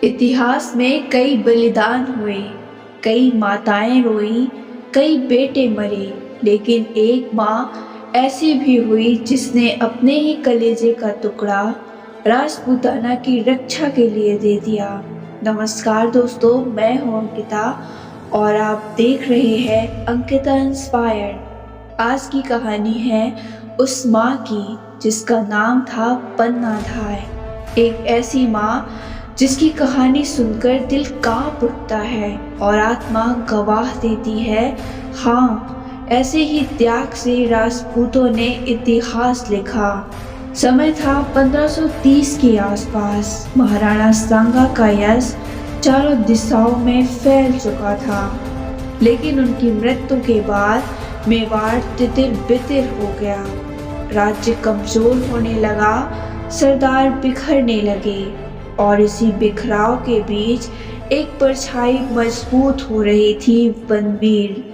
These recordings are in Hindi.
इतिहास में कई बलिदान हुए, कई माताएं रोईं, कई बेटे मरे, लेकिन एक माँ ऐसी भी हुई जिसने अपने ही कलेजे का टुकड़ा राजपूताना की रक्षा के लिए दे दिया। नमस्कार दोस्तों, मैं हूँ अंकिता और आप देख रहे हैं अंकिता इंस्पायर्ड। आज की कहानी है उस माँ की जिसका नाम था पन्ना धाय। एक ऐसी माँ जिसकी कहानी सुनकर दिल कांप उठता है और आत्मा गवाह देती है, हाँ, ऐसे ही त्याग से राजपूतों ने इतिहास लिखा। समय था 1530 के आसपास। महाराणा सांगा का यश चारों दिशाओं में फैल चुका था, लेकिन उनकी मृत्यु के बाद मेवाड़ तितिर बितिर हो गया। राज्य कमजोर होने लगा, सरदार बिखरने लगे और इसी बिखराव के बीच एक परछाई मजबूत हो रही थी, बनवीर।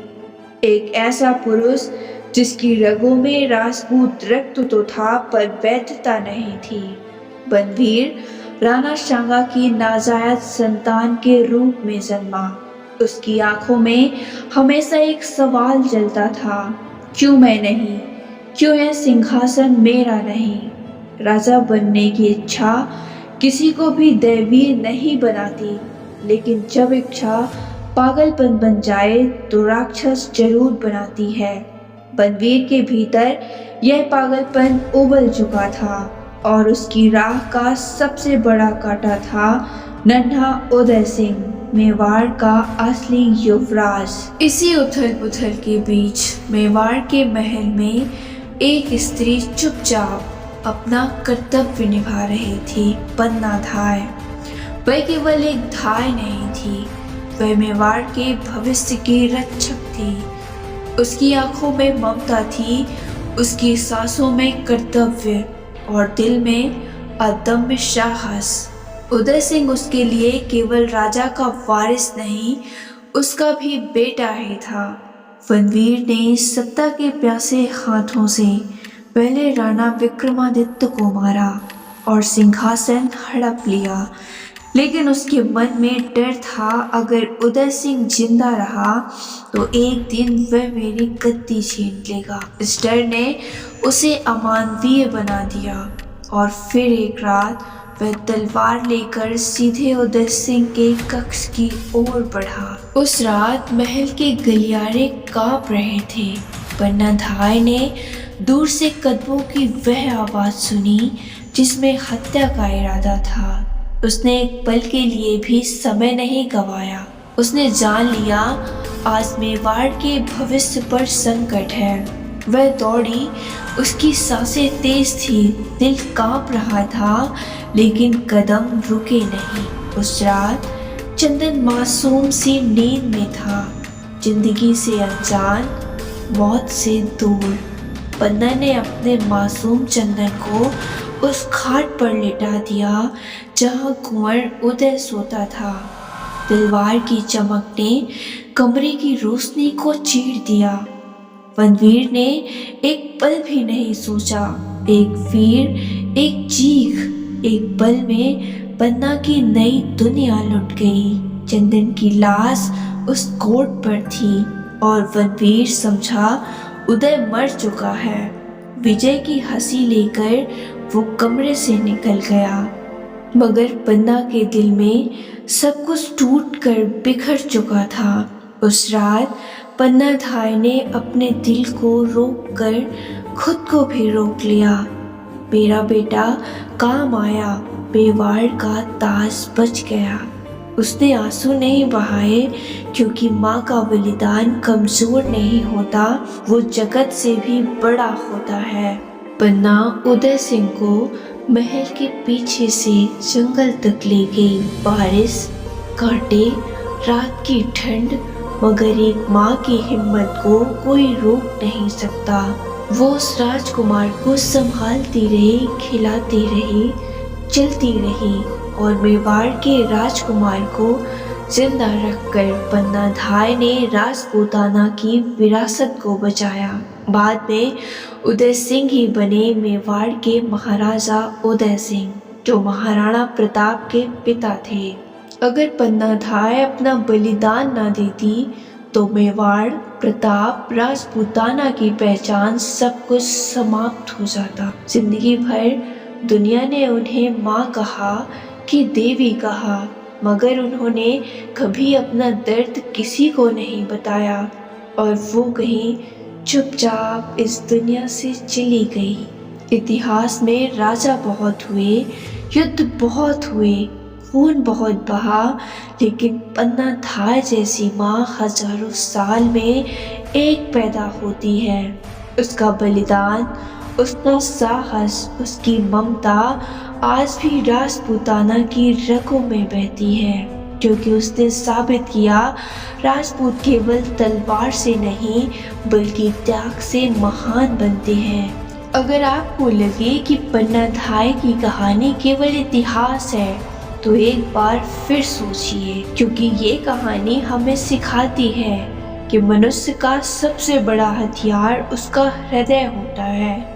एक ऐसा पुरुष जिसकी रगों में राजपूत रक्त तो था पर वैधता नहीं थी। बनवीर राणा सांगा की नाजायज संतान के रूप में जन्मा। उसकी आंखों में हमेशा एक सवाल जलता था, क्यों मैं नहीं, क्यों यह सिंहासन मेरा नहीं। राजा बनने की इच्छा किसी को भी दैवीय नहीं बनाती, लेकिन जब इच्छा पागलपन बन जाए तो राक्षस जरूर बनाती है। बनवीर के भीतर यह पागलपन उबल चुका था और उसकी राह का सबसे बड़ा कांटा था नन्हा उदय सिंह, मेवाड़ का असली युवराज। इसी उथल पुथल के बीच मेवाड़ के महल में एक स्त्री चुपचाप अपना कर्तव्य निभा रही थी, पन्ना धाय। वह केवल एक धाय नहीं थी, वह मेवाड़ के भविष्य की रक्षक थी। उसकी आंखों में ममता थी, उसकी सांसों में कर्तव्य और दिल में अदम्य साहस। उदय सिंह उसके लिए केवल राजा का वारिस नहीं, उसका भी बेटा ही था। बनवीर ने सत्ता के प्यासे हाथों से पहले राणा विक्रमादित्य को मारा और सिंहासन हड़प लिया, लेकिन उसके मन में डर था, अगर उदय सिंह जिंदा रहा तो एक दिन वह मेरी गद्दी छीन लेगा। इस डर ने उसे अमानवीय बना दिया और फिर एक रात वह तलवार लेकर सीधे उदय सिंह के कक्ष की ओर बढ़ा। उस रात महल के गलियारे कांप रहे थे। पन्ना धाय ने दूर से कदमों की वह आवाज सुनी जिसमें हत्या का इरादा था। उसने एक पल के लिए भी समय नहीं गवाया। उसने जान लिया आज मेवाड़ के भविष्य पर संकट है। वह दौड़ी, उसकी सांसें तेज थी, दिल कांप रहा था, लेकिन कदम रुके नहीं। उस रात चंदन मासूम सी नींद में था, जिंदगी से अनजान, मौत से दूर। पन्ना ने अपने मासूम चंदन को उस खाट पर लिटा दिया जहां कुंवर उदय सोता था। तलवार की चमक ने कमरे की रोशनी को चीर दिया। बनवीर ने एक पल भी नहीं सोचा। एक वीर, एक चीख, एक पल में पन्ना की नई दुनिया लुट गई। चंदन की लाश उस कोट पर थी और बनवीर समझा उदय मर चुका है। विजय की हंसी लेकर वो कमरे से निकल गया, मगर पन्ना के दिल में सब कुछ टूट कर बिखर चुका था। उस रात पन्ना धाय ने अपने दिल को रोक कर खुद को भी रोक लिया। मेरा बेटा काम आया, मेवाड़ का ताज बच गया। उसने आंसू नहीं बहाए, क्योंकि माँ का बलिदान कमजोर नहीं होता, वो जगत से भी बड़ा होता है। पन्ना उदय सिंह को महल के पीछे से जंगल तक ले गई। बारिश, कांटे, रात की ठंड, मगर एक माँ की हिम्मत को कोई रोक नहीं सकता। वो उस राजकुमार को संभालती रही, खिलाती रही, चलती रही और मेवाड़ के राजकुमार को जिंदा रखकर पन्ना धाय ने राजपूताना की विरासत को बचाया। बाद में उदय सिंह ही बने मेवाड़ के महाराजा उदय सिंह, जो महाराणा प्रताप के पिता थे। अगर पन्नाधाय अपना बलिदान ना देती तो मेवाड़, प्रताप, राजपूताना की पहचान सब कुछ समाप्त हो जाता। जिंदगी भर दुनिया ने उन्हें माँ कहा कि देवी कहा, मगर उन्होंने कभी अपना दर्द किसी को नहीं बताया और वो कहीं चुपचाप इस दुनिया से चली गई। इतिहास में राजा बहुत हुए, युद्ध बहुत हुए, खून बहुत बहा, लेकिन पन्नाधाय जैसी माँ हजारों साल में एक पैदा होती है। उसका बलिदान, उसका साहस, उसकी ममता आज भी राजपूताना की रगों में बहती है, क्योंकि उसने साबित किया राजपूत केवल तलवार से नहीं बल्कि त्याग से महान बनते हैं। अगर आपको लगे कि पन्नाधाय की कहानी केवल इतिहास है तो एक बार फिर सोचिए, क्योंकि ये कहानी हमें सिखाती है कि मनुष्य का सबसे बड़ा हथियार उसका हृदय होता है।